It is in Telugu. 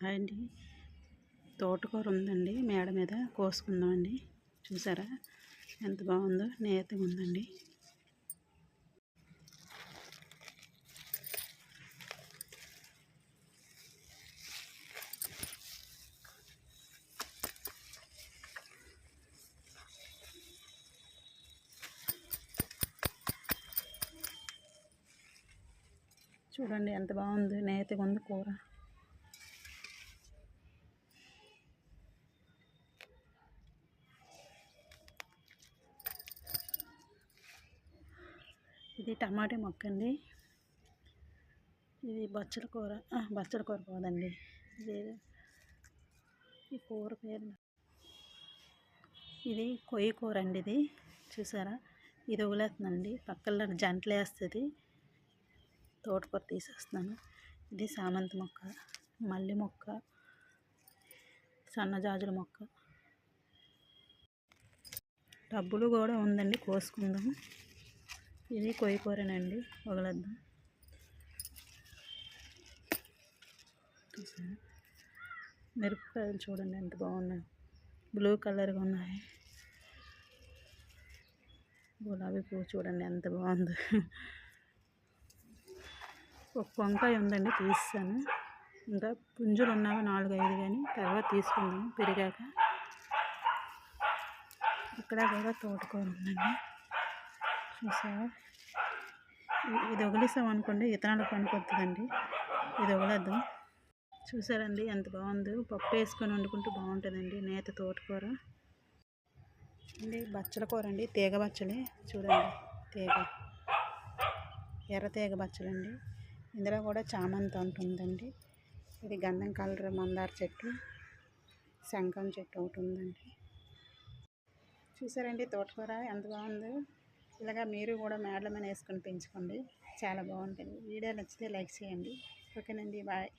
అండి తోటకూర ఉందండి, మేడ మీద కోసుకుందామండి. చూసారా ఎంత బాగుందో, నేతగా ఉందండి. చూడండి ఎంత బాగుంది, నేతగా ఉంది కూర. ఇది టమాటా మొక్క అండి. ఇది బచ్చల కూర, బచ్చల కూర పోదండి. ఈ కూర పేరు ఇది కొయ్యి కూర అండి. ఇది చూసారా, ఇది వదిలేస్తుందండి, పక్కన జంటలు వేస్తుంది. తోటకూర తీసేస్తున్నాను. ఇది సామంతి మొక్క, మల్లి మొక్క, సన్నజాజుల మొక్క. డబ్బులు కూడా ఉందండి, కోసుకుందాం. ఇది కొయ్యి కూరనండి, వదిలేద్దాం. మిరపకాయలు చూడండి ఎంత బాగున్నాయి, బ్లూ కలర్గా ఉన్నాయి. గులాబీ పువ్వు చూడండి ఎంత బాగుంది. ఒక వంకాయ ఉందండి, తీస్తాను. ఇంకా పుంజులు ఉన్నావా 4-5, కానీ తర్వాత తీసుకుందాం పెరిగాక. ఇక్కడ కూడా తోటకూర ఉందండి, చూసారా. ఇది వదిలేసాం అనుకోండి, ఇతనాలకు పనికొస్తుందండి. ఇది వదిలేద్దాం. చూసారండి ఎంత బాగుందో, పప్పు వేసుకొని వండుకుంటూ బాగుంటుందండి నేత తోటకూర అండి. బచ్చల కూర అండి, తీగ బచ్చలే చూడండి, తీగ ఎర్ర తీగ బచ్చలండి. ఇందులో కూడా చామంతి ఉంటుందండి. ఇది గంధం కలర్ మందార చెట్టు, శంఖం చెట్టు ఒకటి ఉందండి. చూసారండి తోటకూర ఎంత బాగుందో. ఇలాగా మీరు కూడా మేడల మీద వేసుకొని పెంచుకోండి, చాలా బాగుంటుంది. వీడియో నచ్చితే లైక్ చేయండి. ఓకేనండి, బాయ్.